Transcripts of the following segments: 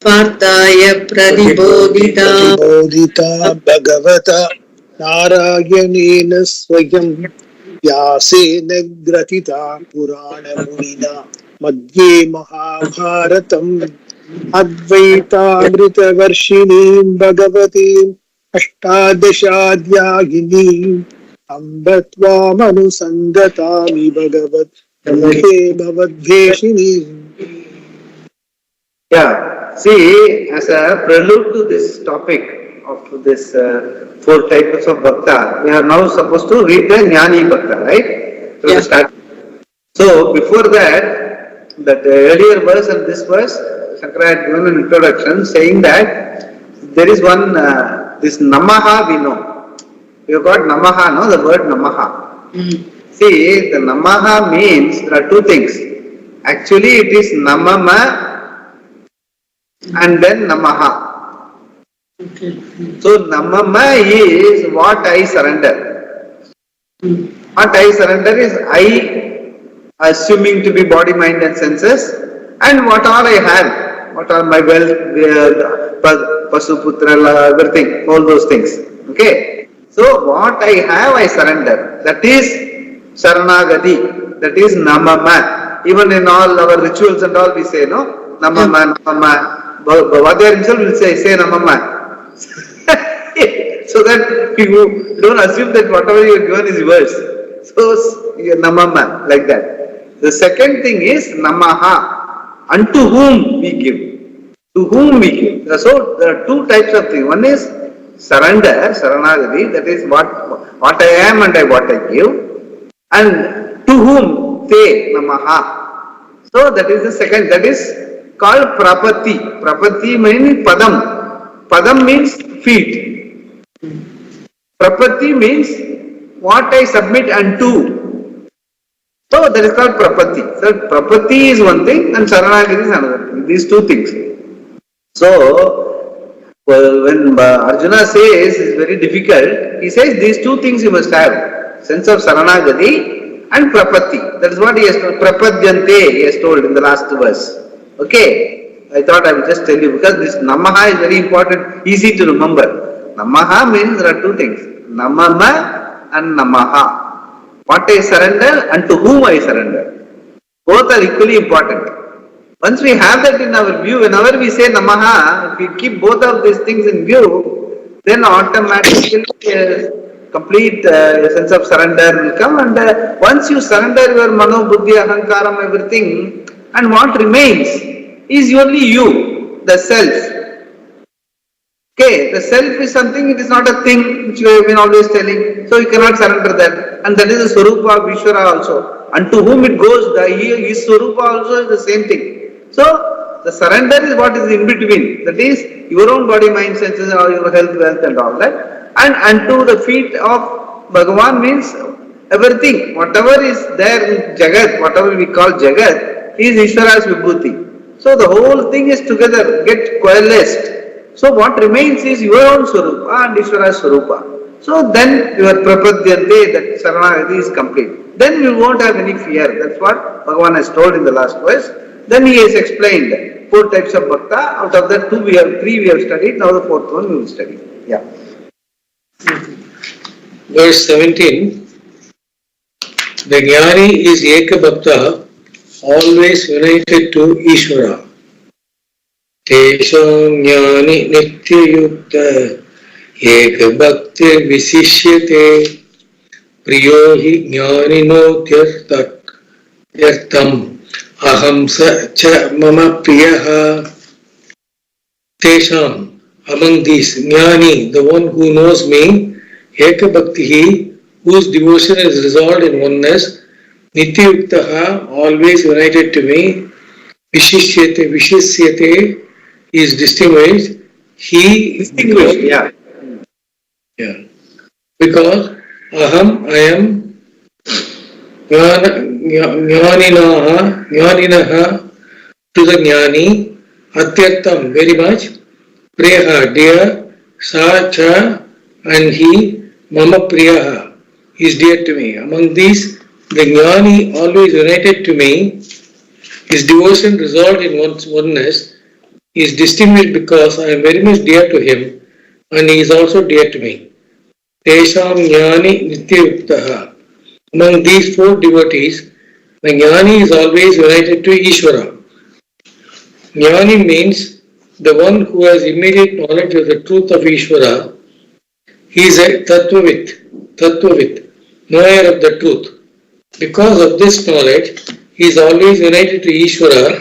Partaya Pradibodhita Bhagavata Narayanena Swayam Vyasena Gratita Purana Munina Madhye Mahabharatam Advaita Amrita Varshinim Bhagavatim Ashtadashadhyaginim Ambatva Manusangatami Bhagavat Namahe Bhavadbheshinim. Yeah, see, as a prelude to this topic of this 4 types of bhakta, we are now supposed to read the Jnani Bhakta, right? So, before that earlier verse and this verse, Shankara had given an introduction saying that there is one, this Namaha we know. We have got Namaha, no? The word Namaha. See, the Namaha means, there are 2 things. Actually, it is Namama and then Namaha. So Namama is what I surrender. What I surrender is I, assuming to be body, mind and senses, and what all I have, what are my wealth, Pasuputra, everything, all those things. Okay. So what I have, I surrender. That is Saranagati. That is Namama. Even in all our rituals and all we say, no? Namama, Namama. Bhavadya himself will say Namama. So that you don't assume that whatever you are given is yours. So, Namama, like that. The second thing is Namaha. Unto whom we give. To whom we give. So, there are 2 types of things. One is surrender, Saranagati, that is what I am and what I give. And to whom? Te, Namaha. So, that is the second. That is called Prapati. Prapati means Padam. Padam means feet. Prapati means what I submit unto. So that is called Prapati. So Prapati is one thing and Saranagati is another thing. These 2 things. So when Arjuna says it's very difficult, he says these 2 things you must have. Sense of Saranagati and Prapati. That is what he has told. Prapadyante he has told in the last verse. Okay. I thought I would just tell you because this Namaha is very important, easy to remember. Namaha means there are 2 things. Namama and Namaha. What I surrender and to whom I surrender. Both are equally important. Once we have that in our view, whenever we say Namaha, if we keep both of these things in view, then automatically complete sense of surrender will come, and once you surrender your Mano, Buddhi, Ahankaram, everything, and what remains is only you, the self. Okay, the self is something, it is not a thing which we have been always telling, so you cannot surrender that, and that is the Swarupa of Vishwara also. And to whom it goes, his Swarupa also is the same thing. So, the surrender is what is in between, that is your own body, mind, senses, or your health, wealth and all that. And unto the feet of Bhagavan means everything, whatever is there in Jagat, whatever we call Jagat, is Ishvara's Vibhuti. So the whole thing is together, get coalesced. So what remains is your own Swarupa and Ishvara's Swarupa. So then your Prapadyante, that Saranagati is complete. Then you won't have any fear. That's what Bhagavan has told in the last verse. Then he has explained 4 types of bhakta. Out of that 3 we have studied. Now the 4th one we will study. Yeah. Verse 17. The Jnani is Eka Bhakta, always united to Ishvara. Tesham Jnani Nitya Yukta Eka Bhakti Visishyate Priyo hi Jnani no Tyartam Aham sa cha mama priyaha. Tesham, among these, Jnani, the one who knows me, Eka Bhakti, whose devotion is resolved in oneness, Nityayuktaha, always united to me, Vishishyate is distinguished, he distinguished, yeah. Because Aham, I am Jnaninaha to the Jnani, Atyartam, very much, Priyaha, dear, Sa cha, and he, Mama Priyaha, is dear to me. Among these, the Jnani, always united to me, his devotion resolved in oneness, is distinguished because I am very much dear to him and he is also dear to me. Tesham Jnani Nityayuktaha. Among these four devotees, the Jnani is always united to Ishvara. Jnani means the one who has immediate knowledge of the truth of Ishvara. He is a Tattvavit, knower of the truth. Because of this knowledge, he is always united to Ishvara,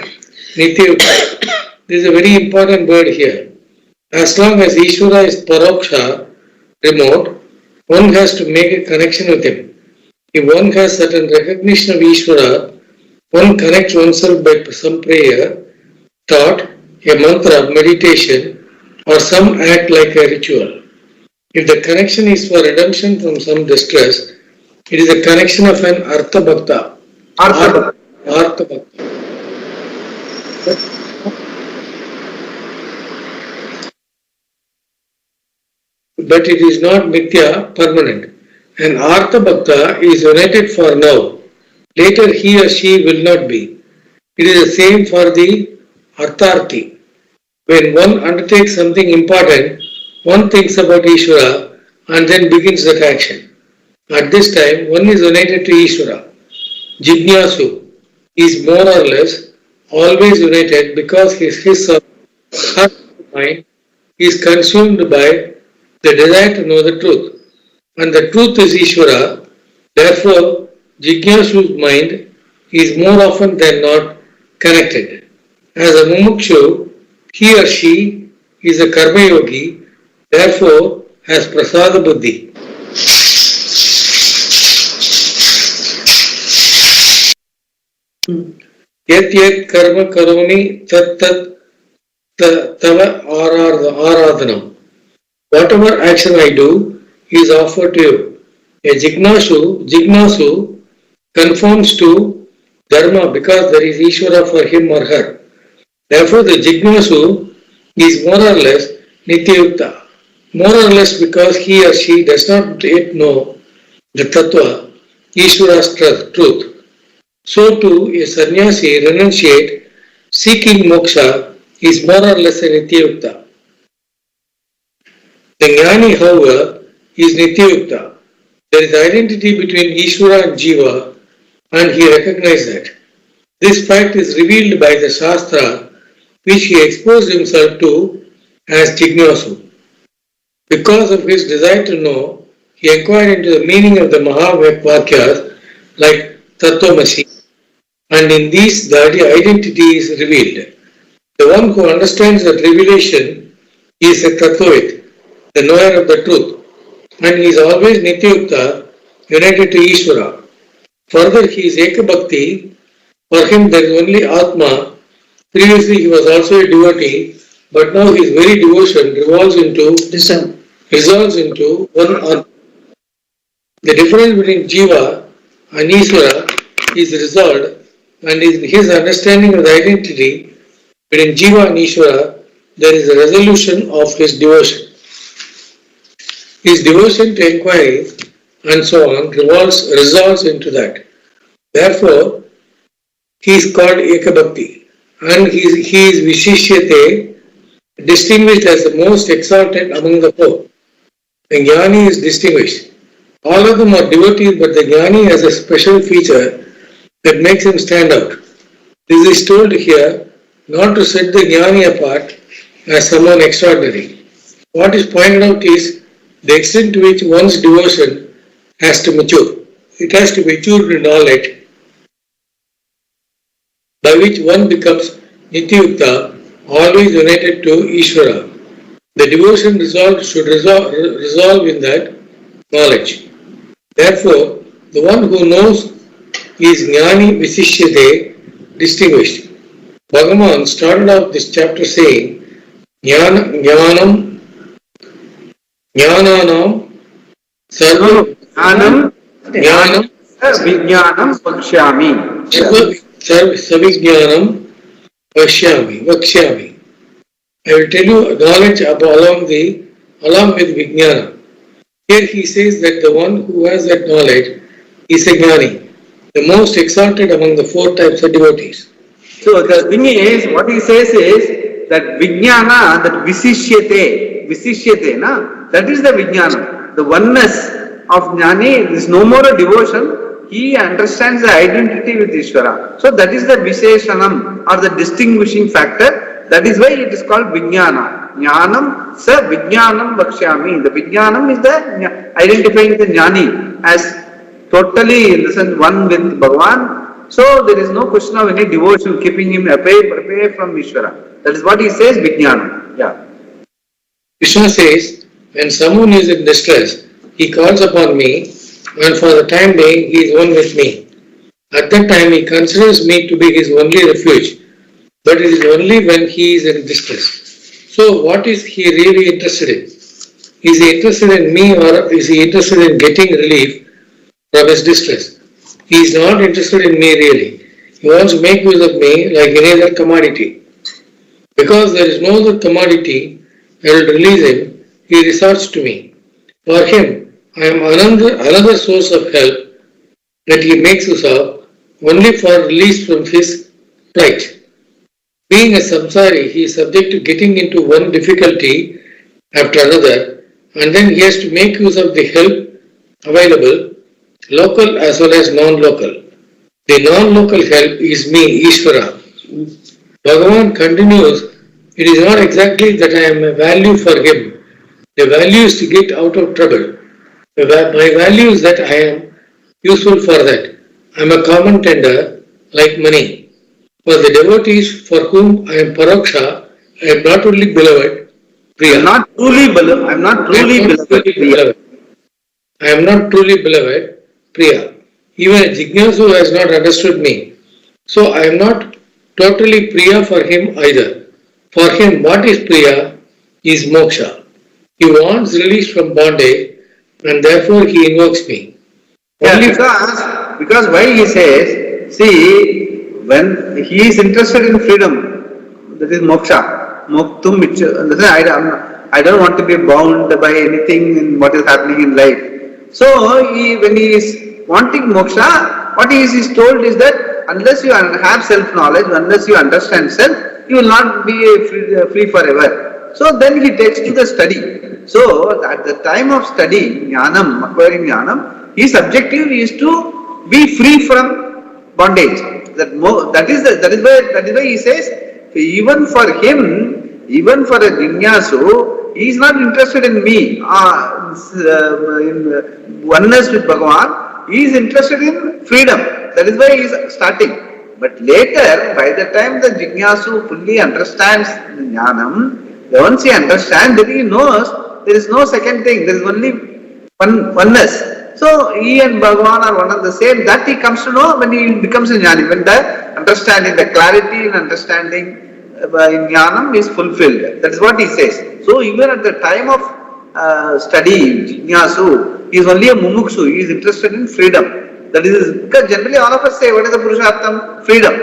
Nityayukta. This is a very important word here. As long as Ishvara is Paroksha, remote, one has to make a connection with him. If one has certain recognition of Ishvara, one connects oneself by some prayer, thought, a mantra, meditation, or some act like a ritual. If the connection is for redemption from some distress, it is a connection of an Artha Bhakta. Artha Bhakta. But it is not Mithya, permanent. An Artha Bhakta is united for now. Later he or she will not be. It is the same for the Artharthi. When one undertakes something important, one thinks about Ishvara and then begins that action. At this time, one is united to Ishvara. Jignasu is more or less always united because his or her mind is consumed by the desire to know the truth. And the truth is Ishvara. Therefore, Jignasu's mind is more often than not connected. As a mumukshu, he or she is a karma yogi, therefore has prasada buddhi. Yat yat karma karomi tat tat tava aradhanam. Whatever action I do is offered to you. A jignasu conforms to dharma because there is Ishvara for him or her. Therefore, the jignasu is more or less nityayukta. More or less because he or she does not yet know the tattva, Ishvara's truth. So too, a sannyasi renunciate seeking moksha is more or less a nityayukta. The jnani, however, is nityayukta. There is identity between Ishvara and Jiva, and he recognizes that. This fact is revealed by the Shastra, which he exposed himself to as Jignasu. Because of his desire to know, he inquired into the meaning of the Mahavakyas like Tattvamasi, and in these the identity is revealed. The one who understands that revelation is a Tattvavit, the knower of the truth, and he is always Nityayukta, united to Ishvara. Further, he is Ekabhakti. For him there is only Atma. Previously he was also a devotee, but now his very devotion resolves into one Atma. The difference between Jiva and Ishvara is resolved, and in his understanding of the identity between Jiva and Ishvara, there is a resolution of his devotion. His devotion to inquiry and so on resolves into that. Therefore, he is called Ekabhakti, and he is Vishishyate, distinguished as the most exalted among the four. The Jnani is distinguished. All of them are devotees, but the Jnani has a special feature that makes him stand out. This is told here not to set the Jnani apart as someone extraordinary. What is pointed out is the extent to which one's devotion has to mature. It has to mature in knowledge, by which one becomes Nityayukta, always united to Ishvara. The devotion should resolve in that knowledge. Therefore, the one who knows is Jnani Visishyate, distinguished. Bhagavan started off this chapter saying, Jnanam Sarva Vijnanam Pakshami. Savijnanam Vakshyami. I will tell you knowledge along with Vijnana. Here he says that the one who has that knowledge is a Jnani, the most exalted among the four types of devotees. So the thing is, what he says is, that Vijnana, that Visishyate, na? That is the Vijnana. The oneness of Jnani is no more a devotion. He understands the identity with Ishvara. So that is the Visheshanam or the distinguishing factor. That is why it is called Vijnana. Jnanam sa Vijnanam Vakshyami. The Vijnanam is the identifying the Jnani as totally in the sense one with Bhagavan. So there is no question of any devotion keeping him away from Ishvara. That is what he says, Vijnana. Yeah. Krishna says, when someone is in distress, he calls upon me, and for the time being he is one with me. At that time he considers me to be his only refuge, but it is only when he is in distress. So what is he really interested in? Is he interested in me, or is he interested in getting relief from his distress? He is not interested in me really. He wants to make use of me like any other commodity. Because there is no other commodity that will release him, he resorts to me. For him, I am another source of help that he makes use of only for release from his plight. Being a samsari, he is subject to getting into one difficulty after another, and then he has to make use of the help available, local as well as non-local. The non-local help is me, Ishvara. Bhagavan continues, it is not exactly that I am a value for him. The value is to get out of trouble. My value is that I am useful for that. I am a common tender like money. For the devotees for whom I am Paraksha, I am not only beloved, Priya. I am not truly beloved. I am not truly beloved, Priya. Even a Jignasu has not understood me. So I am not totally Priya for him either. For him, what is Priya is moksha. He wants release from bondage, and therefore he invokes me. Because why he says, see, when he is interested in freedom, that is moksha. Moktum, I don't want to be bound by anything in what is happening in life. So when he is wanting moksha, what he is told is that unless you have self-knowledge, unless you understand self, you will not be free forever. So then he takes to the study. So at the time of study, jnanam, acquiring jnanam, his objective is to be free from bondage. That is why he says, even for him, even for a Jinyasu, he is not interested in me, in oneness with Bhagavan. He is interested in freedom. That is why he is starting. But later, by the time the Jinyasu fully understands the jnanam, once he understands, then he knows there is no second thing, there is only oneness. So he and Bhagavan are one and the same. That he comes to know when he becomes a jnani, when the understanding, the clarity in understanding in jnanam is fulfilled. That is what he says. So even at the time of study, Jignasu, he is only a mumukshu, he is interested in freedom. That is, because generally all of us say, what is the Purushartham? Freedom.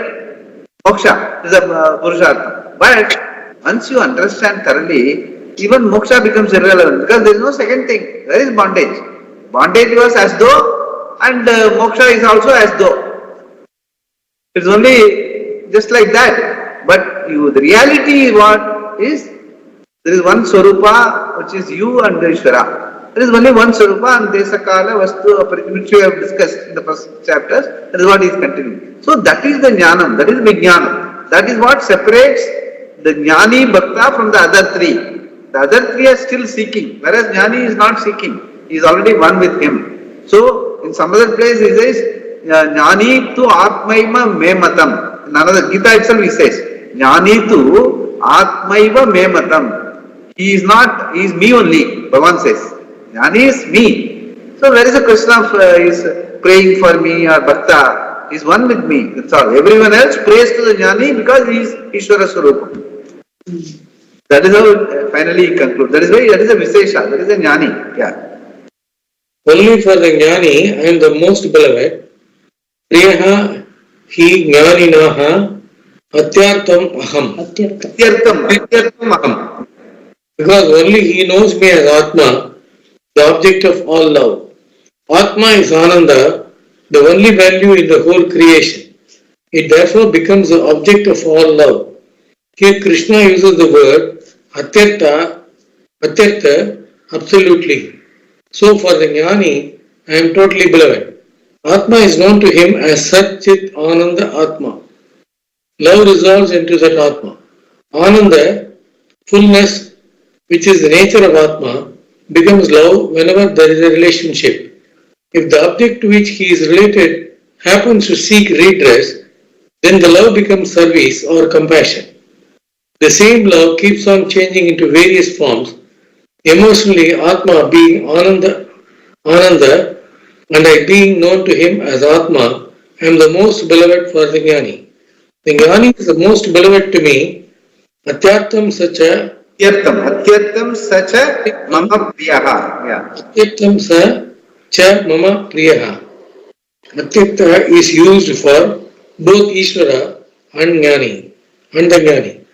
Moksha is a Purushartham. But once you understand thoroughly, even moksha becomes irrelevant because there is no second thing. There is bondage. Bondage was as though, and moksha is also as though. It's only just like that. But the reality is what is? There is one Swarupa which is you and Ishvara. There is only one Swarupa and Desakala Vastu, which we have discussed in the first chapters. That is what he is continuing. So that is the Jnanam, that is Vijnanam. That is what separates the Jnani Bhakta from the other three. The other three are still seeking, whereas Jnani is not seeking. He is already one with him. So, in some other place he says, Jnani tu Atmaima me matam. In another Gita itself he says, Jnani tu Atmaiva me matam. He is not, he is me only, Bhagavan says. Jnani is me. So, where is the question of is praying for me or Bhakta? He is one with me, that's all. Everyone else prays to the Jnani because he is Ishvara Swarupa. That is how finally he concludes. That is why that is a Visesha, that is a Jnani. Yeah. Only for the Jnani I am the most beloved. Priyaha hi Jnaninaha Atyartam Aham. Atyartam Aham. Because only he knows me as Atma, the object of all love. Atma is Ananda, the only value in the whole creation. It therefore becomes the object of all love. Here Krishna uses the word atyartha, absolutely. So for the jnani, I am totally beloved. Atma is known to him as Sat Chit Ananda Atma. Love resolves into that Atma. Ananda, fullness, which is the nature of Atma, becomes love whenever there is a relationship. If the object to which he is related happens to seek redress, then the love becomes service or compassion. The same love keeps on changing into various forms. Emotionally, Atma being Ananda, and I being known to him as Atma, I am the most beloved for the Jnani. The Jnani is the most beloved to me. Atyartham sacha, Atyartham sacha mama priyaha. Yeah. atyartham sacha mama priyaha. Atyartha is used for both Ishvara and Jnani, and the Jnani.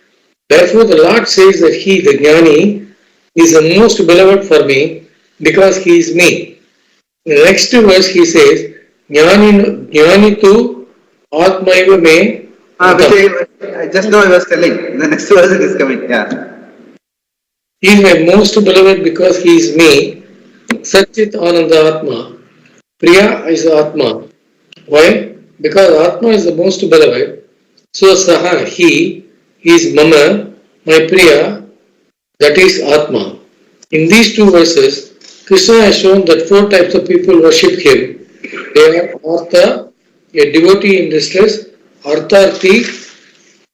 Therefore, the Lord says that he, the Jnani, is the most beloved for me because he is me. In the next verse, he says, Jnani tu atmaiva me. Just now I was telling. The next verse it is coming. Yeah. He is my most beloved because he is me. Satchit Ananda Atma. Priya is Atma. Why? Because Atma is the most beloved. So Saha, he is Mama, my Priya, that is Atma. In these two verses, Krishna has shown that four types of people worship him. They are Artha, a devotee in distress, Artharthi,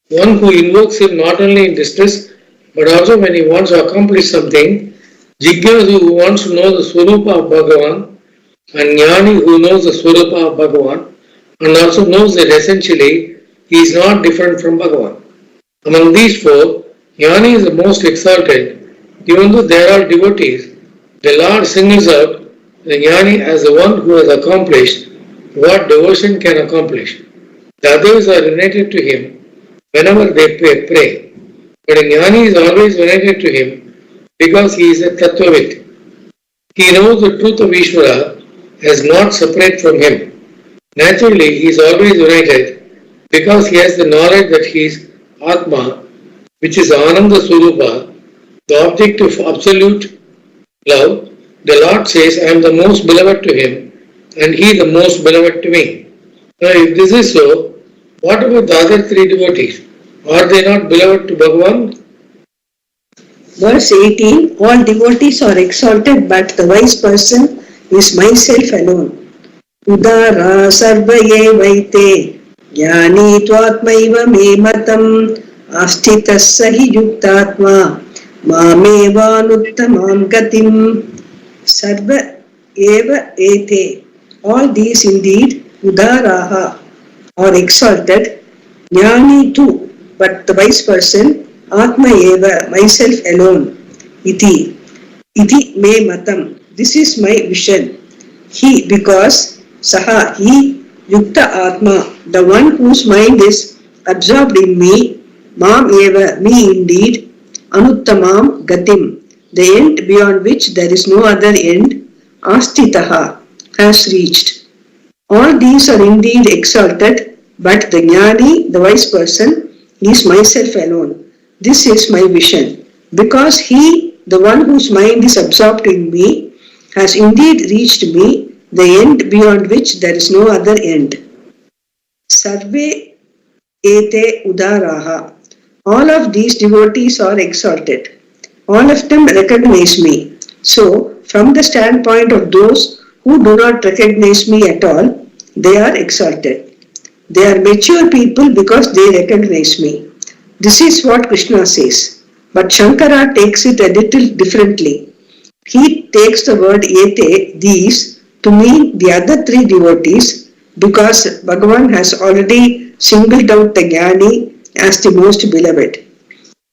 one who invokes him not only in distress but also when he wants to accomplish something, Jigyasu who wants to know the Swarupa of Bhagavan, and Jnani who knows the Swarupa of Bhagavan and also knows that essentially he is not different from Bhagavan. Among these four, Jnani is the most exalted. Even though they are all devotees, the Lord singles out the Jnani as the one who has accomplished what devotion can accomplish. The others are related to him whenever they pray. But a Jnani is always related to him because he is a Tattvavit. He knows the truth of Ishvara as not separate from him. Naturally, he is always united because he has the knowledge that he is Atma, which is Ananda Swarupa, the object of absolute love. The Lord says, I am the most beloved to him and he the most beloved to me. Now, if this is so, what about the other three devotees? Are they not beloved to Bhagavan? Verse 18, all devotees are exalted, but the wise person is myself alone. Udara sarvaye vaite, jnani tvatmaiva me matam, astitas sahi yuktatma, mamevanuttamam gatim. Sarva eva ete, all these indeed, udaraha, are exalted, jnani too, but the wise person, Atma eva, myself alone, iti me matam, this is my vision. He, because saha, he, yukta Atma, the one whose mind is absorbed in me, mam eva, me indeed, anuttamam gatim, the end beyond which there is no other end, astitaha, has reached. All these are indeed exalted, but the jnani, the wise person, is myself alone. This is my vision. Because he, the one whose mind is absorbed in me, has indeed reached me, the end beyond which there is no other end. Sarve ete udaraha. All of these devotees are exalted. All of them recognize me. So, from the standpoint of those who do not recognize me at all, they are exalted. They are mature people because they recognize me. This is what Krishna says. But Shankara takes it a little differently. He takes the word ete, these, to mean the other three devotees because Bhagavan has already singled out the Jnani as the most beloved.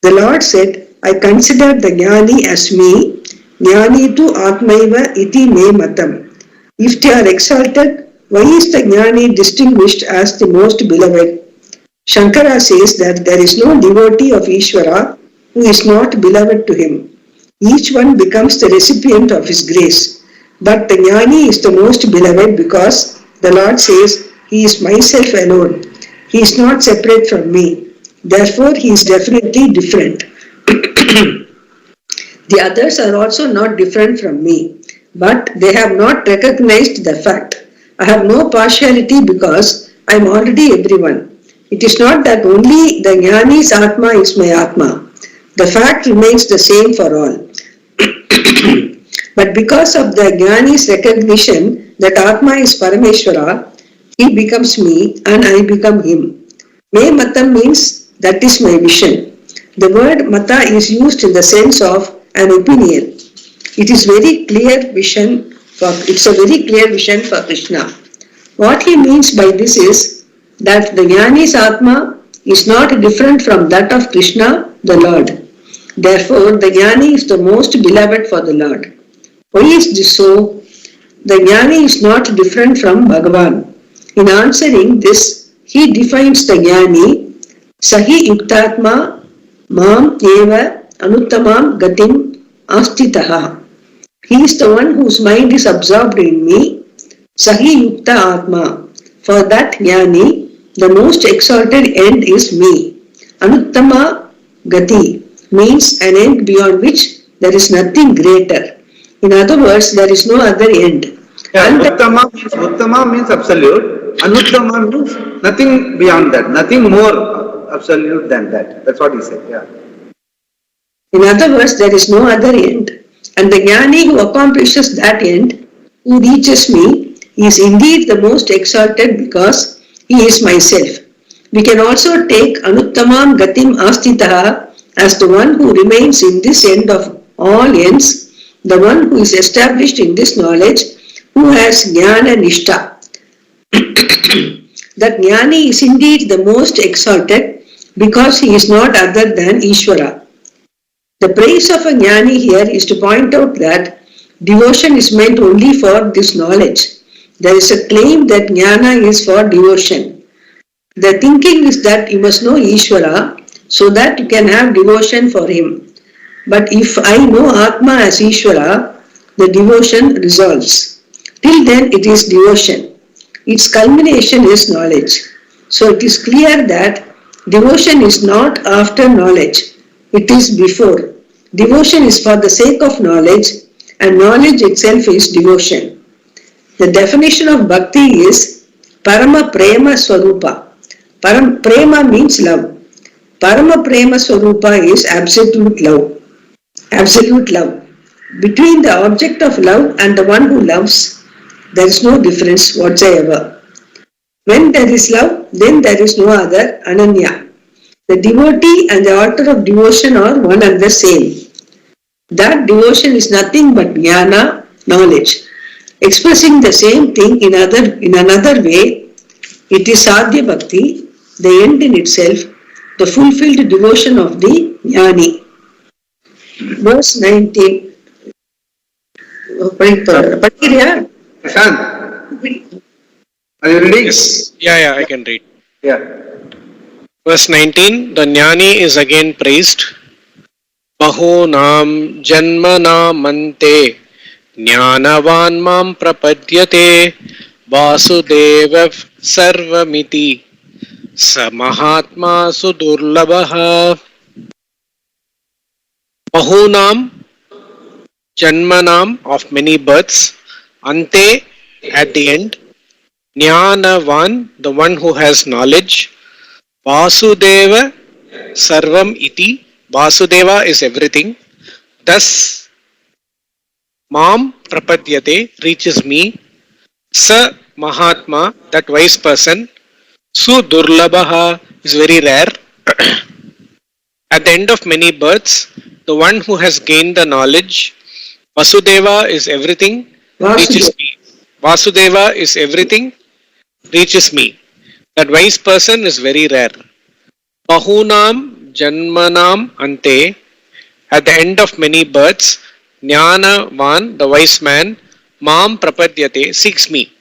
The Lord said, I consider the Jnani as me, Jnani tu Atmaiva iti me matam. If they are exalted, why is the Jnani distinguished as the most beloved? Shankara says that there is no devotee of Ishvara who is not beloved to him. Each one becomes the recipient of his grace. But the Jnani is the most beloved because the Lord says, he is myself alone. He is not separate from me. Therefore, he is definitely different. The others are also not different from me, but they have not recognized the fact. I have no partiality because I am already everyone. It is not that only the Jnani's Atma is my Atma. The fact remains the same for all. But because of the Jnani's recognition that Atma is Parameshwara, he becomes me and I become him. Me matam means that is my vision. The word mata is used in the sense of an opinion. It is very clear vision it's a very clear vision for Krishna. What he means by this is that the Jnani's Atma is not different from that of Krishna, the Lord. Therefore, the Jnani is the most beloved for the Lord. Why is this so? The Jnani is not different from Bhagavan. In answering this, he defines the Jnani, Sahi Yuktatma Mam Eva Anuttamam Gatim Astitaha. He is the one whose mind is absorbed in me, Sahi Yukta Atma. For that Jnani, the most exalted end is me. Anuttama Gati means an end beyond which there is nothing greater. In other words, there is no other end. Uttama means absolute. Anuttama means nothing beyond that, nothing more absolute than that. That's what he said. Yeah. In other words, there is no other end. And the Jnani who accomplishes that end, who reaches me, is indeed the most exalted because he is myself. We can also take Anuttamam Gatim Astitaha as the one who remains in this end of all ends, the one who is established in this knowledge, who has Jnana Nishta. That Jnani is indeed the most exalted because he is not other than Ishvara. The praise of a Jnani here is to point out that devotion is meant only for this knowledge. There is a claim that Jnana is for devotion. The thinking is that you must know Ishvara so that you can have devotion for him. But if I know Atma as Ishvara, the devotion resolves. Till then it is devotion. Its culmination is knowledge. So it is clear that devotion is not after knowledge. It is before. Devotion is for the sake of knowledge, and knowledge itself is devotion. The definition of bhakti is Parama Prema Swarupa. Prema means love. Parama Prema Swarupa is absolute love. Absolute love. Between the object of love and the one who loves, there is no difference whatsoever. When there is love, then there is no other Ananya. The devotee and the altar of devotion are one and the same. That devotion is nothing but jnana, knowledge. Expressing the same thing in another way, it is sadhya bhakti, the end in itself, the fulfilled devotion of the jnani. Verse 19. Prashant, are you reading? Yes. Yeah, I can read. Yeah. Verse 19, the Jnani is again praised. Bahunam janmana mante jnanavan mam prapadyate vasudeva sarvamiti samahatma sudurlabha. Bahunam janmanam of many births, ante at the end, jnanavan the one who has knowledge, Vasudeva Sarvam Iti. Vasudeva is everything. Thus, Mam Prapadyate reaches me. Sa Mahatma, that wise person. Su Durlabha is very rare. At the end of many births, the one who has gained the knowledge. Vasudeva is everything. Reaches me. Vasudeva is everything. Reaches me. That wise person is very rare. Bahunam janmanam ante, at the end of many births, jnanavan, the wise man, mam prapadyate, seeks me.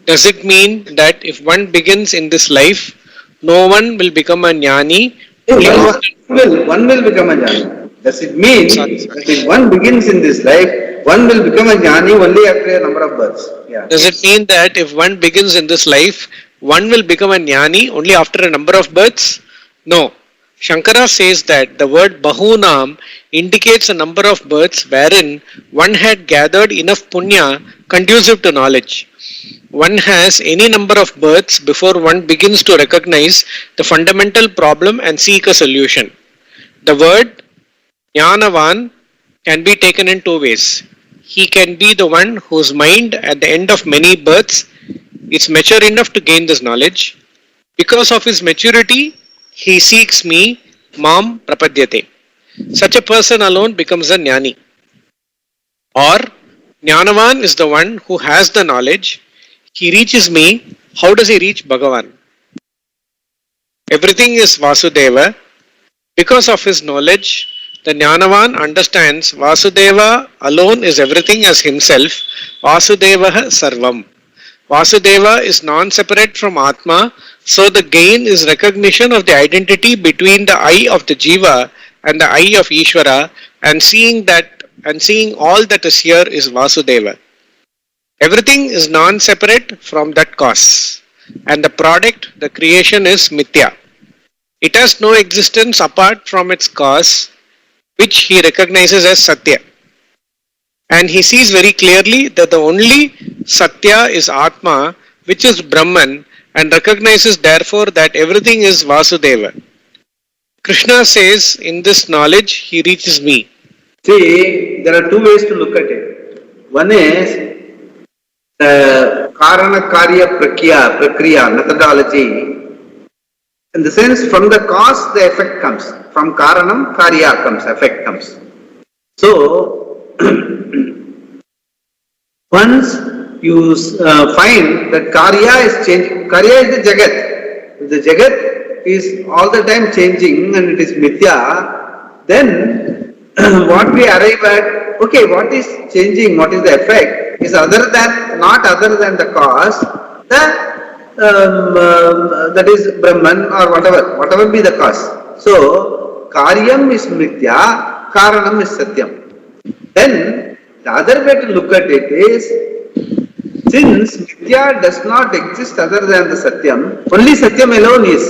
Does it mean that if one begins in this life, no one will become a jnani? One will become a jnani. Does it mean that if one begins in this life, one will become a jnani only after a number of births? Yeah. Does it mean that if one begins in this life, one will become a jnani only after a number of births? No. Shankara says that the word Bahunam indicates a number of births wherein one had gathered enough punya conducive to knowledge. One has any number of births before one begins to recognize the fundamental problem and seek a solution. The word Jnanavan can be taken in two ways. He can be the one whose mind at the end of many births is mature enough to gain this knowledge. Because of his maturity, he seeks me, Mam Prapadyate. Such a person alone becomes a Jnani. Or Jnanavan is the one who has the knowledge. He reaches me. How does he reach Bhagavan? Everything is Vasudeva. Because of his knowledge, the Jnanavan understands Vasudeva alone is everything as himself. Vasudeva Sarvam. Vasudeva is non-separate from Atma, so the gain is recognition of the identity between the I of the Jiva and the I of Ishvara, and seeing all that is here is Vasudeva. Everything is non-separate from that cause, and the product, the creation, is Mithya. It has no existence apart from its cause, which he recognizes as Satya. And he sees very clearly that the only Satya is Atma, which is Brahman, and recognizes therefore that everything is Vasudeva. Krishna says, in this knowledge he reaches me. See, there are two ways to look at it. One is Karana Karya Prakriya methodology. In the sense, from the cause the effect comes. From Karanam, Karya comes, effect comes. So, once you find that Karya is changing, Karya is the Jagat. The Jagat is all the time changing and it is Mithya, then what we arrive at, okay, what is changing, what is the effect, is not other than the cause, that is Brahman or whatever be the cause. So, Karyam is Mithya, Karanam is Satyam. Then, the other way to look at it is, since Mithya does not exist other than the Satyam, only Satyam alone is.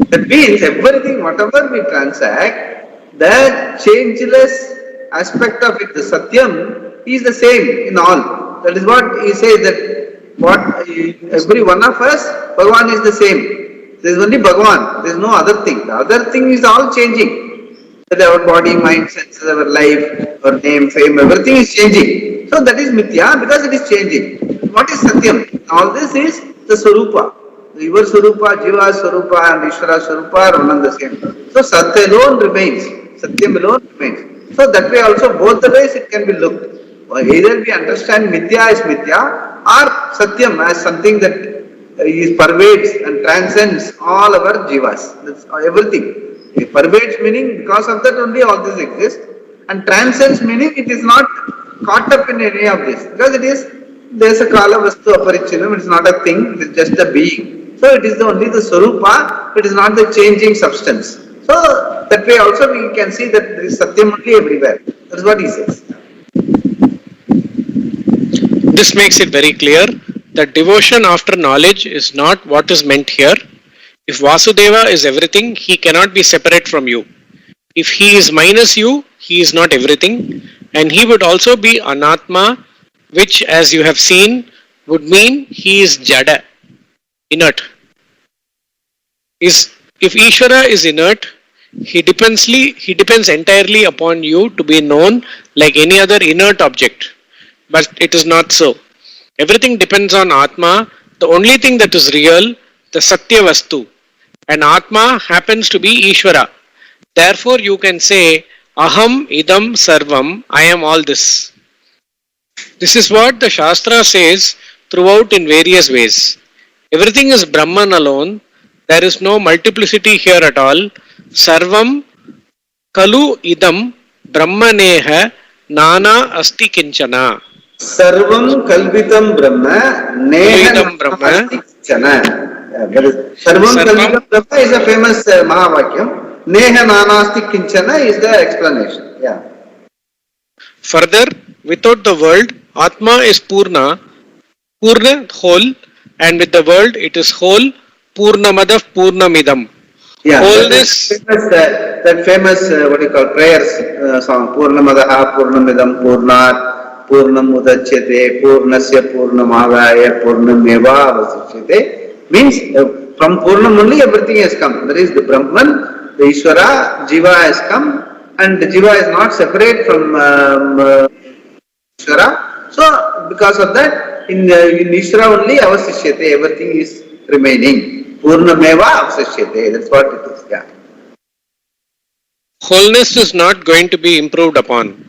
That means everything, whatever we transact, the changeless aspect of it, the Satyam, is the same in all. That is what he says, that every one of us, Bhagavan is the same. There is only Bhagavan, there is no other thing. The other thing is all changing. That our body, mind, senses, our life, our name, fame, everything is changing. So that is Mithya because it is changing. What is Satyam? All this is the Swarupa. Your Swarupa, Jiva Swarupa and Ishvara Swarupa are one and the same. So Satya alone remains. Satyam alone remains. So that way also both the ways it can be looked. Either we understand Mithya as Mithya or Satyam as something that pervades and transcends all our Jivas. That's everything. It pervades meaning because of that only all this exists, and transcends meaning it is not caught up in any of this because it is Desa Kala Vastu Aparichinam, it is not a thing, it is just a being. So it is only the Swarupa, it is not the changing substance. So that way also we can see that there is Satyam only everywhere. That is what he says. This makes it very clear that devotion after knowledge is not what is meant here. If Vasudeva is everything, he cannot be separate from you. If he is minus you, he is not everything. And he would also be Anatma, which as you have seen would mean he is Jada, inert. If Ishvara is inert, he depends entirely upon you to be known like any other inert object. But it is not so. Everything depends on Atma. The only thing that is real, the Satya Vastu. And Atma happens to be Ishvara. Therefore you can say, Aham idam sarvam, I am all this. This is what the Shastra says throughout in various ways. Everything is Brahman alone. There is no multiplicity here at all. Sarvam kalu idam brahmaneha nana asti kinchana. Sarvam kalvitam brahma neha Brahma. asti kinchana. Sarvam kalvitam brahma is a famous Mahavakyam. Neha nanasti kinchana is the explanation. Yeah. Further, without the world, Atma is Purna, whole, and with the world it is whole, Purnamadav Purnamidam, Yeah, Wholeness. that famous what do you call prayers song, Purnamadaha, Purnamidam, Purnat, Purnam Udachyate, Purnasya Purnamadaya, Purnameva Vasichyate, means from Purnam only everything has come. That is the Brahman, the Ishvara, Jiva has come, and the Jiva is not separate from Ishvara. So, because of that, in Ishvara only avasishyate, everything is remaining. Purnameva avasishyate, that's what it is. Yeah. Wholeness is not going to be improved upon.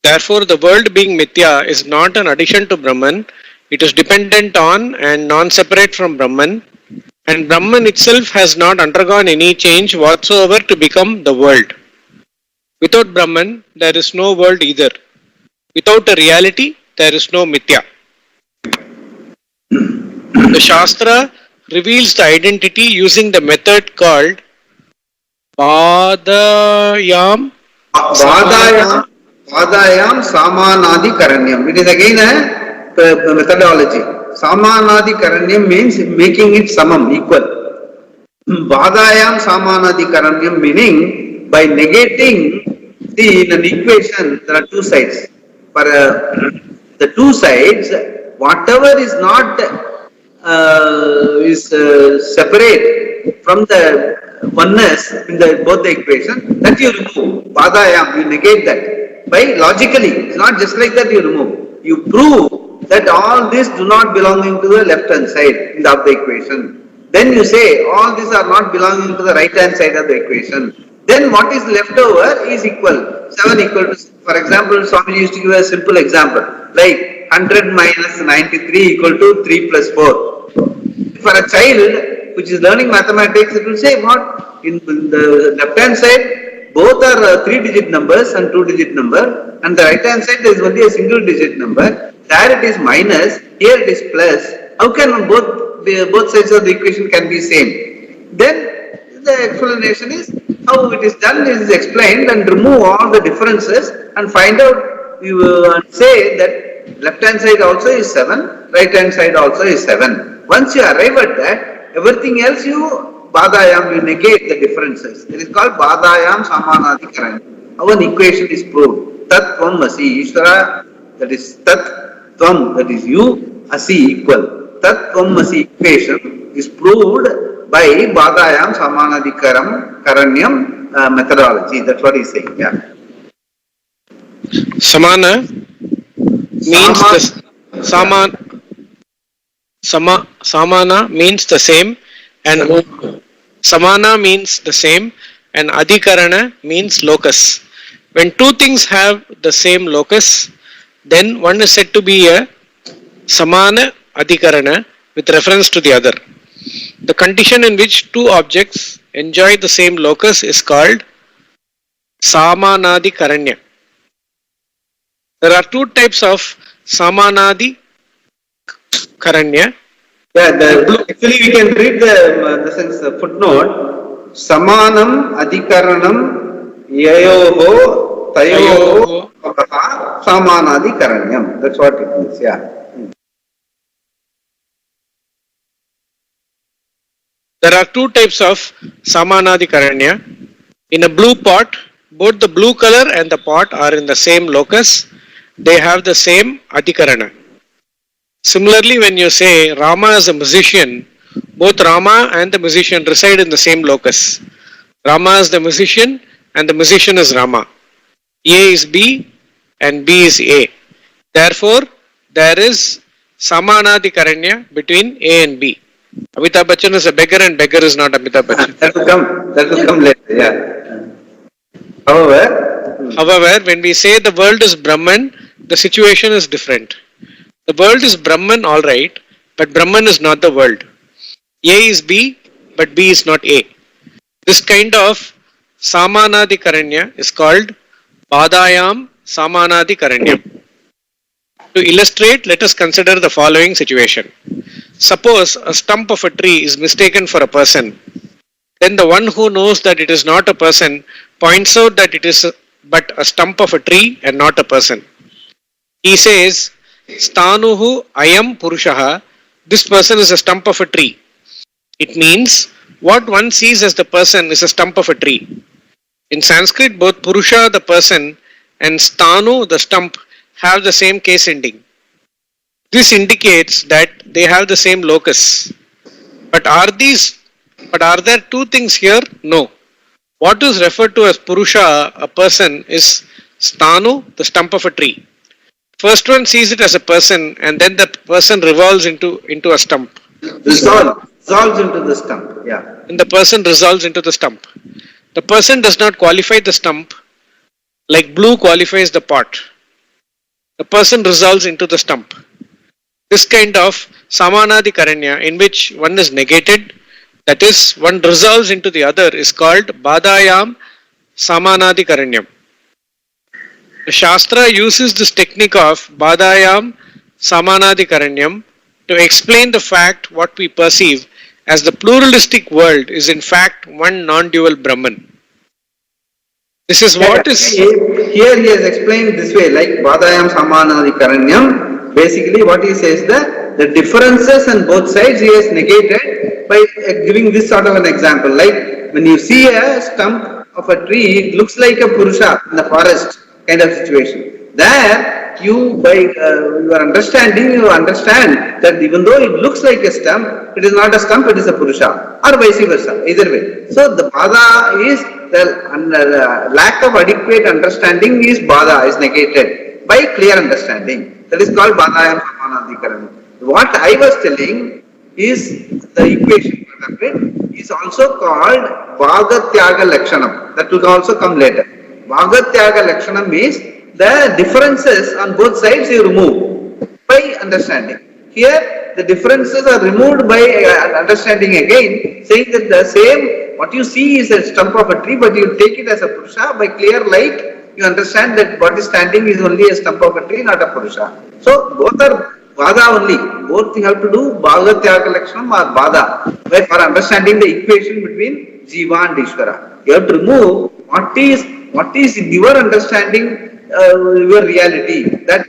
Therefore, the world being Mithya is not an addition to Brahman. It is dependent on and non-separate from Brahman. And Brahman itself has not undergone any change whatsoever to become the world. Without Brahman, there is no world either. Without a reality, there is no Mithya. The Shastra reveals the identity using the method called Vadayam Samanadi Karanyam. It is again a methodology. Samanadi Karanyam means making it samam, equal. Vadayam Samanadi Karanyam meaning by negating, see, in an equation there are two sides. For the two sides, whatever is not separate from the oneness in both the equation, that you remove. Vadayam, you negate that. By logically, it's not just like that you remove. You prove that all this do not belonging to the left hand side of the equation. Then you say all these are not belonging to the right hand side of the equation. Then what is left over is equal. 7 equal to, for example, Swami used to give a simple example, like 100 minus 93 equal to 3 plus 4. For a child which is learning mathematics, it will say what? In the left hand side, both are 3-digit numbers and 2-digit number, and the right hand side there is only a single digit number. There it is minus, here it is plus. How can both sides of the equation can be same? Then the explanation is how it is done is explained, and remove all the differences and find out, you say that left hand side also is 7, right hand side also is 7. Once you arrive at that, everything else you Badayam, you negate the differences. It is called Badayam Samanadi Karanyam. Our equation is proved. Tat Tvam Asi Ishvara, that is Tat Tvam, that is you, Asi equal. Tat Tvam Asi equation is proved by Badayam Samanadi Karanyam methodology. That's what he is saying. Yeah. Samana means Samana means the same, and Samana means the same, and Adhikarana means locus. When two things have the same locus, then one is said to be a Samana Adhikarana with reference to the other. The condition in which two objects enjoy the same locus is called Samanadi Karanya. There are two types of Samanadi Karanya. Yeah, actually we can read the footnote. Samanam Adhikaranam Yayoho Tayoho Samanadi Karanyam. That's what it means. Yeah. There are two types of Samanadi Karanya. In a blue pot, both the blue color and the pot are in the same locus. They have the same Adhikarana. Similarly, when you say Rama is a musician, both Rama and the musician reside in the same locus. Rama is the musician and the musician is Rama. A is B and B is A. Therefore, there is Samanadi Karanya between A and B. Amitabh Bachchan is a beggar and beggar is not Amitabh Bachchan. That will come later. Yeah. However, when we say the world is Brahman, the situation is different. The world is Brahman, alright, but Brahman is not the world. A is B, but B is not A. This kind of Samanadi Karanya is called Badayam Samanadi Karanyam. To illustrate, let us consider the following situation. Suppose a stump of a tree is mistaken for a person. Then the one who knows that it is not a person points out that it is but a stump of a tree and not a person. He says, Stanuhu Ayam Purushaha, this person is a stump of a tree. It means What one sees as the person is a stump of a tree. In Sanskrit, both Purusha, the person, and Sthanu, the stump, have the same case ending. This indicates that they have the same locus. But are there two things here? No. What is referred to as Purusha, a person, is Sthanu, the stump of a tree. First one sees it as a person, and then the person revolves into a stump. Resolves into the stump. Yeah. And the person resolves into the stump. The person does not qualify the stump like blue qualifies the pot. The person resolves into the stump. This kind of samanadikaranya, in which one is negated, that is, one resolves into the other, is called badayam samanadikaranyam. The Shastra uses this technique of badayam samanadikaranyam to explain the fact what we perceive as the pluralistic world is in fact one non-dual Brahman. This is what is... Here he has explained this way, like Badayam Samanadikaranyam. Basically what he says, the differences on both sides he has negated by giving this sort of an example. Like when you see a stump of a tree, it looks like a Purusha in the forest kind of situation. There, you by your understanding, you understand that even though it looks like a stump, it is not a stump, it is a Purusha, or vice versa, either way. So the Bada is the lack of adequate understanding is Bada, is negated by clear understanding. That is called Badayam Samanadikarana. What I was telling is the equation part of it is also called Bhagatyaga Lakshanam. That will also come later. Bhagatyaga Lakshanam is the differences on both sides you remove by understanding. Here the differences are removed by understanding again, saying that the same, what you see is a stump of a tree, but you take it as a Purusha. By clear light you understand that what is standing is only a stump of a tree, not a Purusha. So both are Bada only. Both you have to do Bhagatyaga Lakshanam or Bada. Where for understanding the equation between Jiva and Ishvara, you have to remove what is your understanding, your reality. That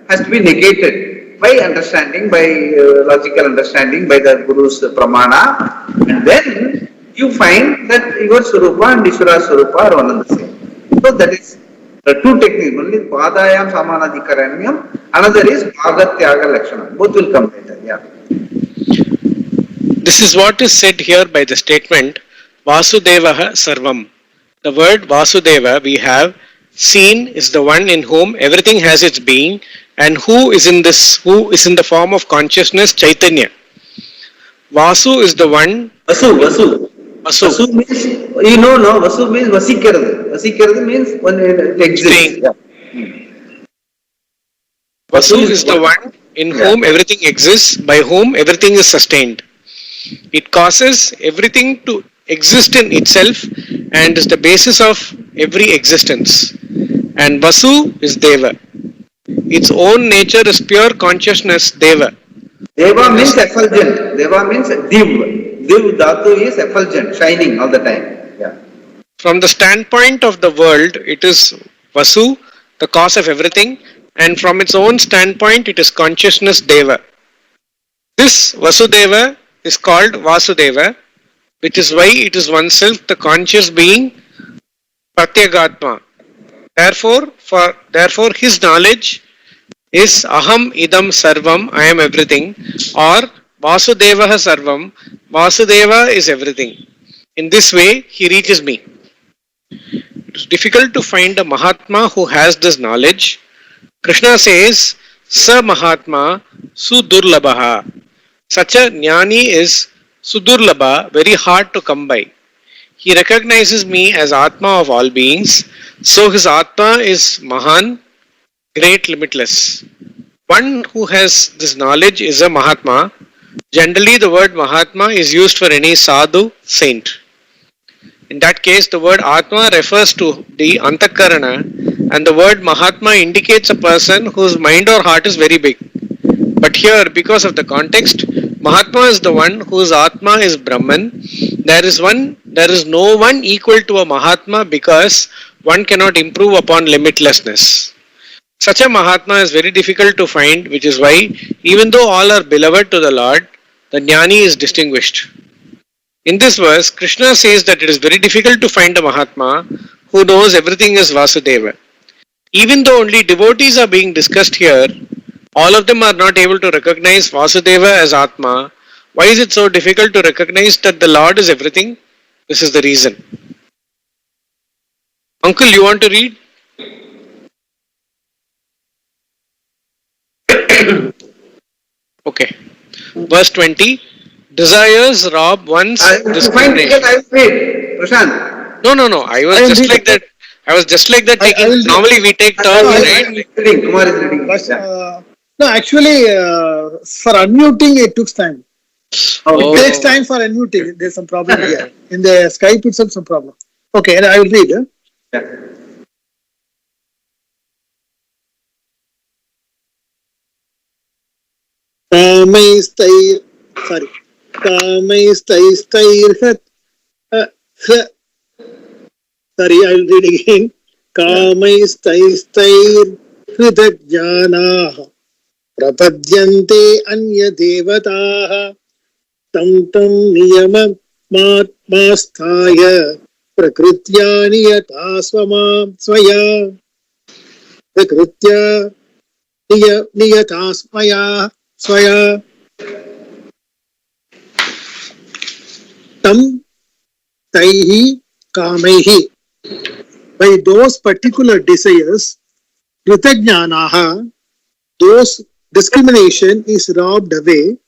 has to be negated by understanding, by logical understanding, by the Guru's pramana, and then you find that your Swarupa and Ishvara Swarupa are one and the same. So that is the two techniques. One is Badayam Samanadikaranyam, another is Bhagatyaga Lakshanam. Both will come later. Yeah. This is what is said here by the statement Vasudevaha Sarvam. The word Vasudeva we have seen is the one in whom everything has its being, and who is in the form of consciousness, Chaitanya. Vasu is the one. Vasu means, you know, no, Vasu means Vasikiradu. Vasikiradu means when it exists. Yeah. Vasu is the one in whom everything exists, by whom everything is sustained. It causes everything to exist in itself and is the basis of every existence. And Vasu is Deva. Its own nature is pure consciousness, Deva. Deva means effulgent. Deva means Div. Div Dhatu is effulgent, shining all the time. Yeah. From the standpoint of the world, it is Vasu, the cause of everything, and from its own standpoint, it is consciousness Deva. This Vasudeva is called Vasudeva, which is why it is oneself the conscious being, Pratyagatma. Therefore, his knowledge is Aham Idam Sarvam, I am everything, or Vasudevaha Sarvam, Vasudeva is everything. In this way, he reaches me. It is difficult to find a Mahatma who has this knowledge. Krishna says, Sa Mahatma Sudurlabha. Such a Jnani is Sudurlabha, very hard to come by. He recognizes me as Atma of all beings, so his Atma is Mahan, great, limitless. One who has this knowledge is a Mahatma. Generally, the word Mahatma is used for any sadhu, saint. In that case, the word Atma refers to the Antakarana, and the word Mahatma indicates a person whose mind or heart is very big. But here, because of the context, Mahatma is the one whose Atma is Brahman. There is no one equal to a Mahatma because one cannot improve upon limitlessness. Such a Mahatma is very difficult to find, which is why, even though all are beloved to the Lord, the Jnani is distinguished. In this verse, Krishna says that it is very difficult to find a Mahatma who knows everything is Vasudeva. Even though only devotees are being discussed here, all of them are not able to recognize Vasudeva as Atma. Why is it so difficult to recognize that the Lord is everything? This is the reason. Uncle, you want to read? Okay. Verse 20. Desires rob one's discrimination. I will read. Prashant. No. I was just like that. Normally we take turns, right? Kumar is reading. But, no, actually, for unmuting it took time. Oh. It takes time for unmuting. There's some problem here. In the Skype itself, some problem. Okay, and I will read. Yeah. Kamaistairhat. Sorry, I will read again. Kamaistairhridajnanaah prapadyante anya devataah tam niyamamaasthaya prakritya niyata swaya prakritya niyata swaya tam taihi kamaihi. By those particular desires, Kritajnanaha, those discrimination is robbed away,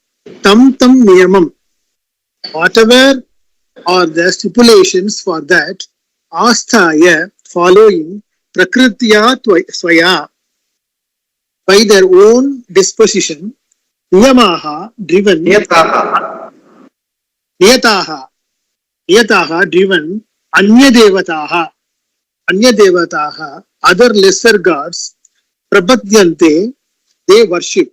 tam niyamam. Whatever are the stipulations for that, asthaya, following, prakritya swaya, by their own disposition, niyamaha, driven, niyataha, driven, anya devataha, other lesser gods, prapadyante, they worship.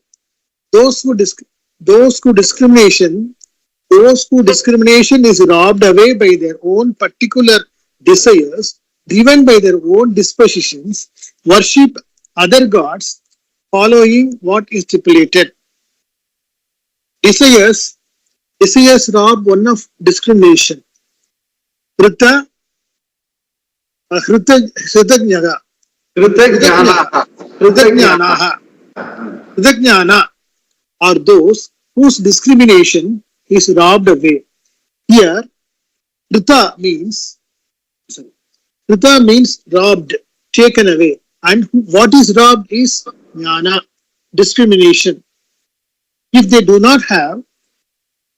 Those who discrimination is robbed away by their own particular desires, driven by their own dispositions, worship other gods, following what is stipulated. Desires rob one of discrimination. Kritajnana are those whose discrimination is robbed away. Here, Krita means robbed, taken away. And what is robbed is jnana, discrimination. If they do not have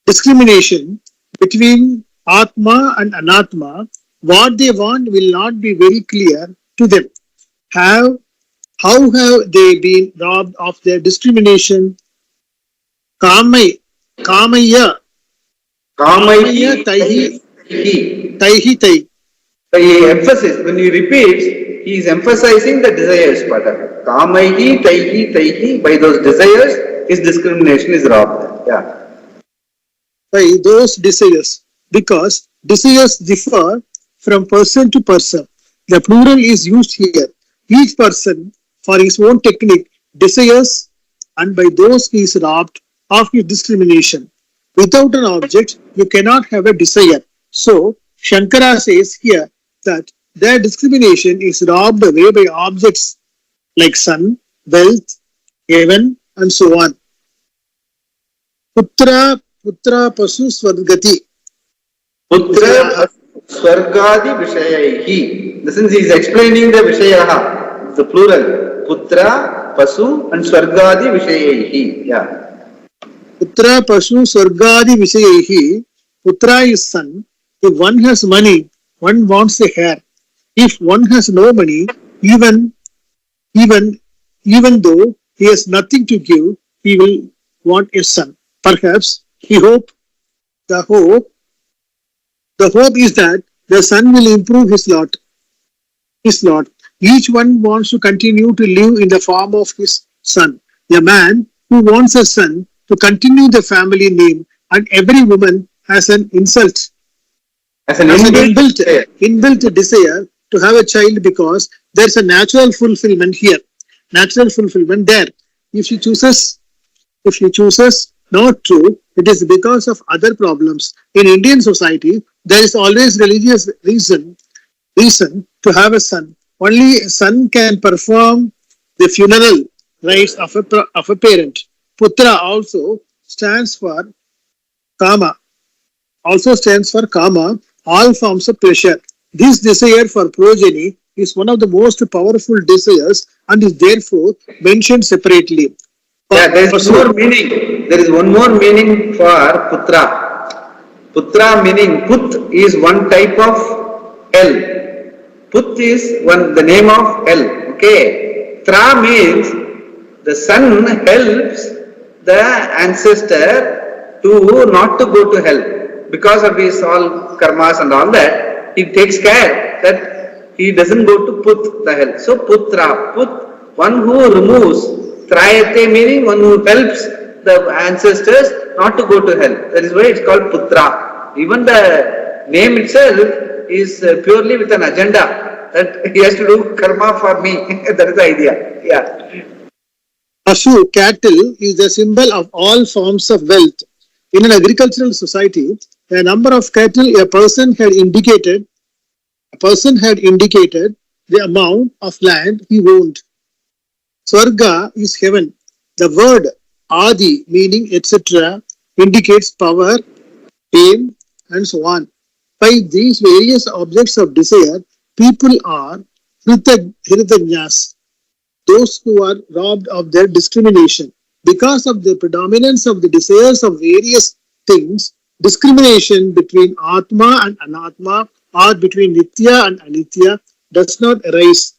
discrimination between Atma and Anatma, what they want will not be very clear to them. How have they been robbed of their discrimination? Kamaya taihi. So he emphasis, when he repeats, he is emphasizing the desires part. Kamaihi, taihi, by those desires, his discrimination is robbed. Yeah. By those desires, because desires differ from person to person. The plural is used here. Each person, for his own technique, desires, and by those he is robbed of his discrimination. Without an object, you cannot have a desire. So, Shankara says here that their discrimination is robbed away by objects like sun, wealth, heaven, and so on. Putra pasu swargati. Putra Swargadi Vishayaihi. Listen, he is explaining the Vishayaha, the plural. Putra, Pasu, and Swargadi Vishayaihi. Yeah. Putra, Pasu, Swargadi Vishayaihi. Putra is son. If one has money, one wants a heir. If one has no money, even though he has nothing to give, he will want a son. Perhaps the hope is that the son will improve his lot. Each one wants to continue to live in the form of his son. The man who wants a son to continue the family name, and every woman has an inbuilt desire to have a child, because there's a natural fulfillment here. Natural fulfillment there. If she chooses Not true. It is because of other problems. In Indian society, there is always religious reason to have a son. Only a son can perform the funeral rites of a parent. Putra also stands for kama. All forms of pleasure. This desire for progeny is one of the most powerful desires and is therefore mentioned separately. Yeah, there is one more meaning. There is one more meaning for putra. Putra meaning put is one type of hell. Put is the name of hell. Okay. Tra means the son helps the ancestor to not to go to hell because of his all karmas and all that. He takes care that he doesn't go to put the hell. So putra, put, one who removes. Trayate meaning one who helps the ancestors not to go to hell. That is why it's called putra. Even the name itself is purely with an agenda that he has to do karma for me. That is the idea. Yeah. Pashu, cattle, is the symbol of all forms of wealth. In an agricultural society, the number of cattle a person had indicated the amount of land he owned. Swarga is heaven. The word Adi, meaning etc., indicates power, fame, and so on. By these various objects of desire, people are Hritanyas, those who are robbed of their discrimination. Because of the predominance of the desires of various things, discrimination between Atma and Anatma or between Nitya and Anitya does not arise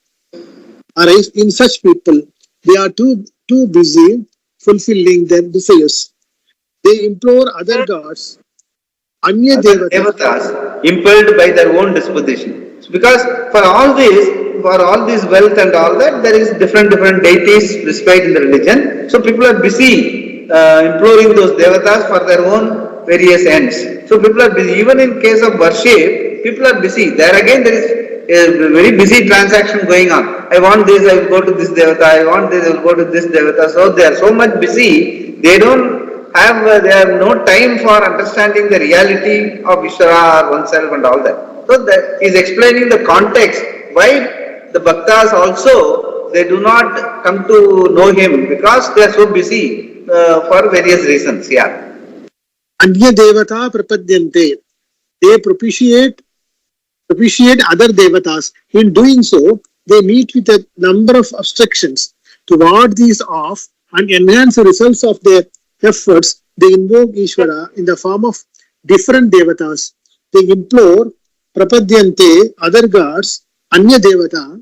in such people. They are too busy fulfilling their desires. They implore other gods, Anya Devatas, impelled by their own disposition. So because for all this wealth and all that, there is different deities prescribed in the religion. So people are busy imploring those devatas for their own various ends. So people are busy. Even in case of worship, people are busy. There again, there is a very busy transaction going on. I want this, I will go to this devata. I want this, I will go to this devata. So they are so much busy, they have no time for understanding the reality of Ishvara or oneself and all that. So that is explaining the context why the bhaktas also, they do not come to know him because they are so busy for various reasons. Yeah. Anya Devata Prapadyante. They propitiate other devatas. In doing so, they meet with a number of obstructions. To ward these off and enhance the results of their efforts, they invoke Ishvara in the form of different devatas. They implore Prapadyante, other gods, Anya Devata.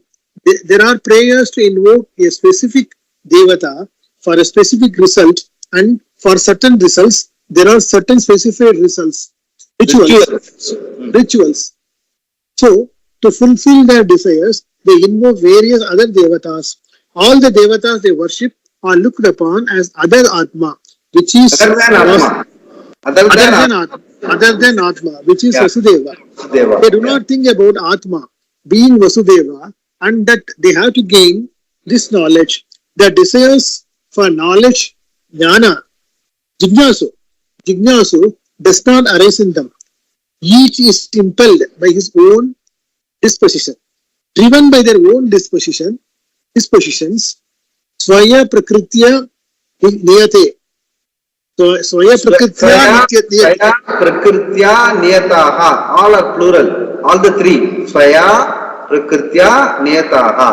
There are prayers to invoke a specific devata for a specific result, and for certain results, there are certain specified results. Rituals. So, to fulfill their desires, they invoke various other devatas. All the devatas they worship are looked upon as other Atma, which is other than Atma, which is Vasudeva. They do not think about Atma being Vasudeva, and that they have to gain this knowledge. The desires for knowledge, jnana, jignasu does not arise in them. Each is impelled by his own disposition. Driven by their own dispositions, Swaya Prakritya Niyate. So, Swaya Prakritya Niyataha. All are plural. All the three. Swaya Prakritya Niyataha.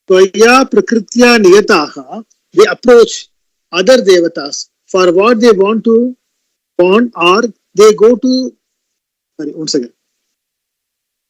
Swaya Prakritya Niyataha. They approach other devatas for what they want, or they go to. Sorry, one second.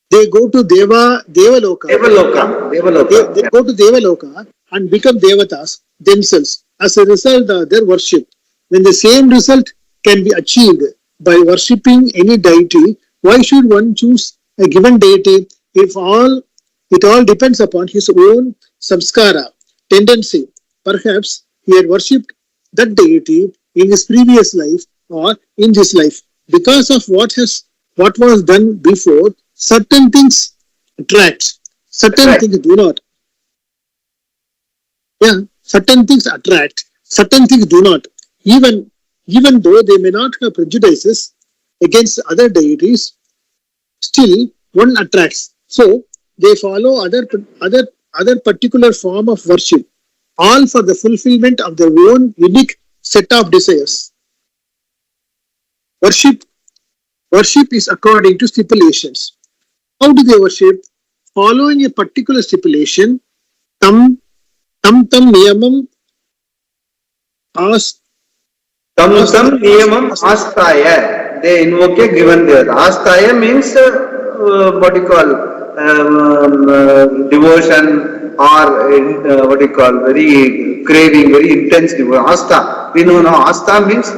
They go to Devaloka. They go to Devaloka and become devatas themselves as a result of their worship. When the same result can be achieved by worshipping any deity, why should one choose a given deity if it all depends upon his own samskara, tendency? Perhaps he had worshipped that deity in his previous life or in this life. Because of what was done before, certain things attract, certain things do not. Yeah, certain things attract, certain things do not. even though they may not have prejudices against other deities, still one attracts. So they follow other particular form of worship, all for the fulfillment of their own unique set of desires. Worship is according to stipulations. How do they worship? Following a particular stipulation, tam niyamam as Tam niyamam astaya. They invoke a given devata. Astaya means what you call devotion or what you call very craving, very intense devotion. Asta. We know now Asta means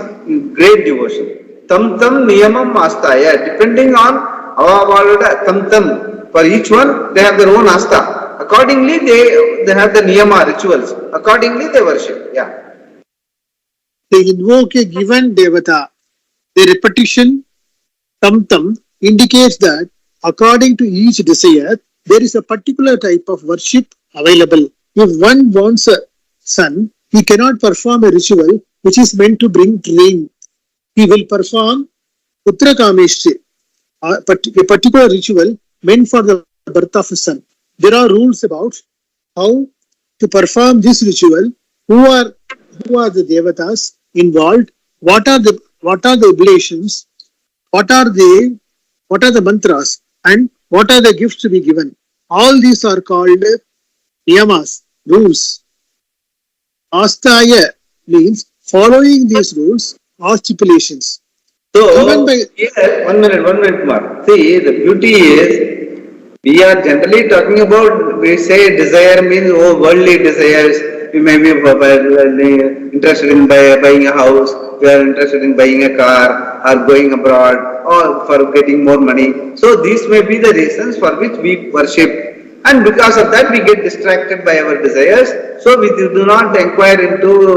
great devotion. Tam niyamam astaya. Depending on our tam. For each one, they have their own asta. Accordingly, they have the niyama rituals. Accordingly, they worship. Yeah. They invoke a given devata. The repetition tam indicates that according to each desire, there is a particular type of worship available. If one wants a son, he cannot perform a ritual which is meant to bring rain. He will perform putra kameshti, a particular ritual meant for the birth of a son. There are rules about how to perform this ritual. Who are the devatas involved? What are the oblations? What are the mantras? And what are the gifts to be given? All these are called niyamas, rules. Astaya means following these rules or stipulations. So, here, one minute, Kumar. See, the beauty is, we are generally talking about, we say desire means worldly desires. We may be interested in buying a house, we are interested in buying a car, or going abroad, or for getting more money. So, these may be the reasons for which we worship. And because of that, we get distracted by our desires. So, we do not inquire into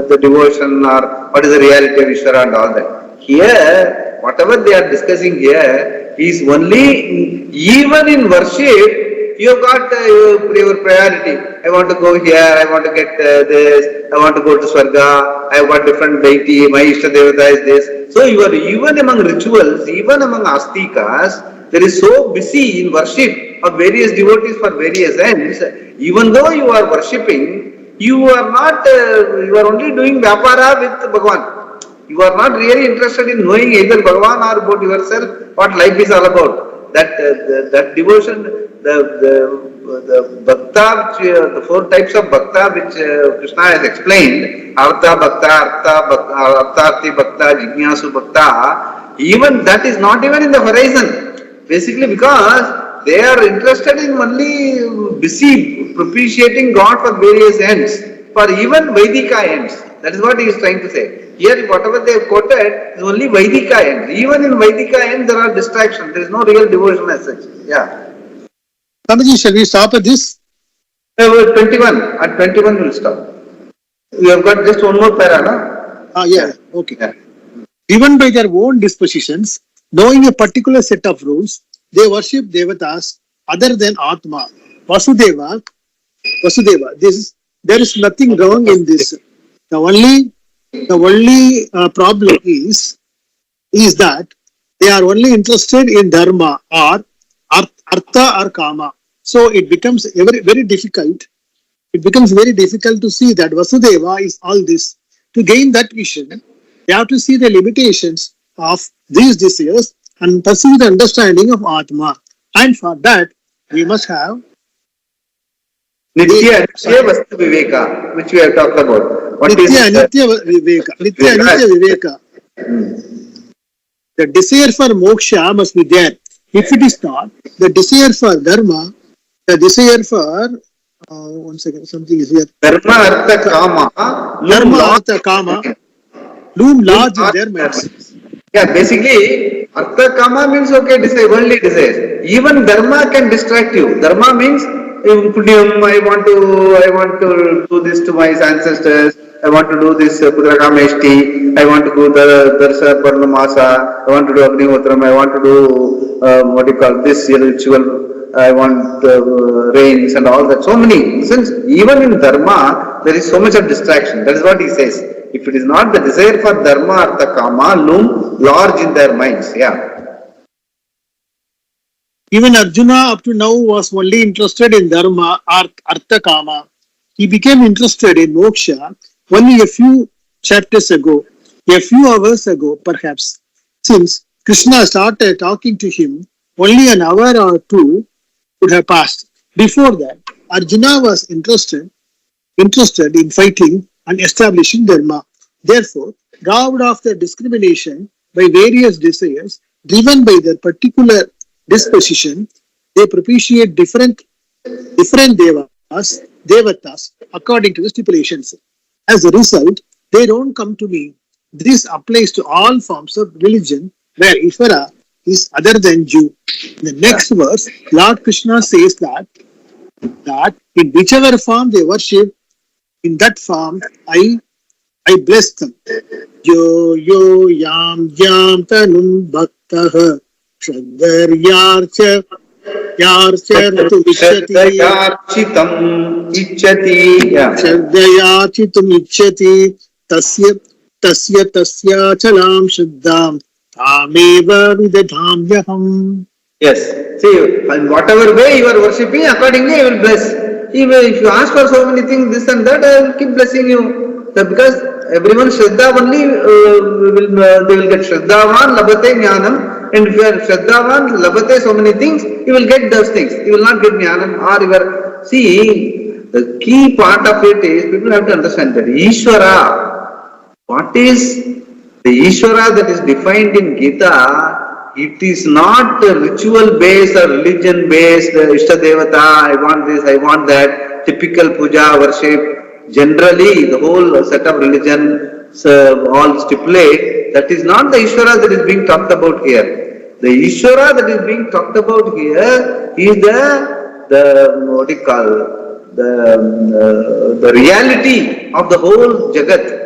the devotion or what is the reality of Ishvara and all that. Here, whatever they are discussing here is only, even in worship, you have got your priority. I want to go here, I want to get this, I want to go to Swarga, I have got different deity, my Ishta Devata is this. So, you are even among rituals, even among astikas, there is so busy in worship of various devotees for various ends. Even though you are worshipping, you are not, you are only doing vyapara with Bhagavan. You are not really interested in knowing either Bhagavan or about yourself, what life is all about. That devotion, the bhakta, the four types of bhakta which Krishna has explained, artha bhakta, artharthi bhakta, jignasu bhakta, even that is not even in the horizon. Basically because they are interested in only busy propitiating God for various ends, for even Vaidika ends. That is what he is trying to say. Here, whatever they have quoted is only Vaidika ends. Even in Vaidika ends, there are distractions. There is no real devotion as such. Yeah. Swamiji, shall we stop at this? 21. At 21 we will stop. We have got just one more para, no? Yeah. Okay. Yeah. Driven by their own dispositions, knowing a particular set of rules, they worship devatas other than Atma. Vasudeva. There is nothing wrong in this. The only problem is that they are only interested in dharma or artha or kama. So it becomes very difficult. It becomes very difficult to see that Vasudeva is all this. To gain that vision, they have to see the limitations of these desires and pursue the understanding of Atma. And for that, we must have Nitya Vastu Viveka, which we have talked about. Nitya Viveka. The desire for moksha must be there. If it is not, the desire for dharma, the desire for one second, something is here. Dharma Artha Kama Loom large in their minds. Yeah, basically, Artha Kama means okay, desire, only desires. Even dharma can distract you. Dharma means I want to do this to my ancestors. I want to do this Putra Kameshti. I want to do the Darsa Parnamasa. I want to do Agnihotra. I want to do this ritual. I want rains and all that. So many. Since even in Dharma, there is so much of distraction. That is what he says. If it is not, the desire for dharma, artha, kama loom large in their minds. Yeah. Even Arjuna up to now was only interested in dharma, artha, kama. He became interested in moksha only a few chapters ago, a few hours ago perhaps. Since Krishna started talking to him, only an hour or two would have passed. Before that, Arjuna was interested in fighting and establishing dharma. Therefore, robbed of their discrimination by various desires, driven by their particular disposition, they propitiate different devatas according to the stipulations. As a result, they don't come to me. This applies to all forms of religion where Ishvara is other than you. In the next verse, Lord Krishna says that in whichever form they worship, in that form I bless them. Yo yam tanum bhaktah shraddharyarcha yarcha ichchati tasya chalam shraddham tameva vidadhamyaham. Yes. See, in whatever way you are worshipping, accordingly you will bless. If you ask for so many things, this and that, I will keep blessing you. Because everyone Shraddha only they will get Shraddhavan, Labate, Jnanam. And if you are Shraddhavan, Labate so many things, you will get those things. You will not get Jnanam or you are. See, the key part of it is people have to understand that Ishvara, what is the Ishvara that is defined in Gita? It is not ritual based or religion based, Ishta Devata, I want this, I want that, typical puja, worship. Generally, the whole set of religion all stipulate, that is not the Ishvara that is being talked about here. The Ishvara that is being talked about here is the reality of the whole Jagat.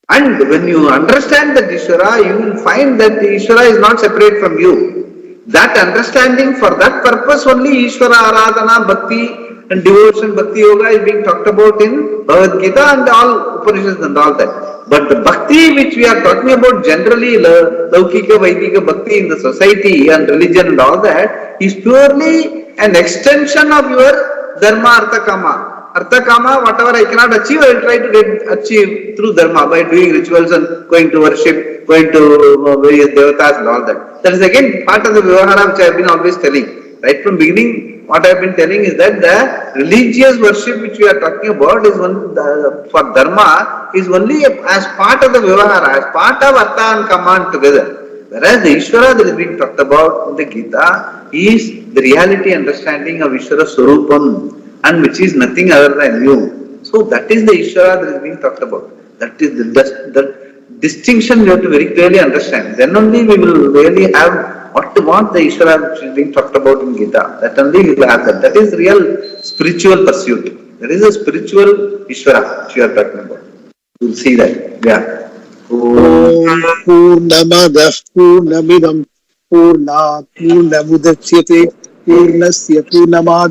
And when you understand that Ishvara, you will find that the Ishvara is not separate from you. That understanding, for that purpose only Ishvara Aradhana, Bhakti and devotion, Bhakti Yoga is being talked about in Bhagavad Gita and all Upanishads and all that. But the Bhakti which we are talking about generally, Laukika, Vaidika Bhakti in the society and religion and all that, is purely an extension of your Dharma, Artha, Kama. Artha Kama, whatever I cannot achieve, I will try to achieve through Dharma by doing rituals and going to worship, going to various devatas and all that. That is again part of the Vyavahara which I have been always telling. Right from beginning, what I have been telling is that the religious worship which we are talking about is for Dharma is only as part of the Vyavahara, as part of Artha and Kama together. Whereas the Ishvara that is being talked about in the Gita is the reality understanding of Ishvara Swarupam, and which is nothing other than you. So that is the Ishvara that is being talked about. That is the distinction you have to very clearly understand. Then only we will really have what the Ishvara which is being talked about in Gita. That only we will have that. That is real spiritual pursuit. That is a spiritual Ishvara which you are talking about. You will see that. Yeah. Purnamadah Purnamidam Purnat Purnamudachyate Purnasya Purnamad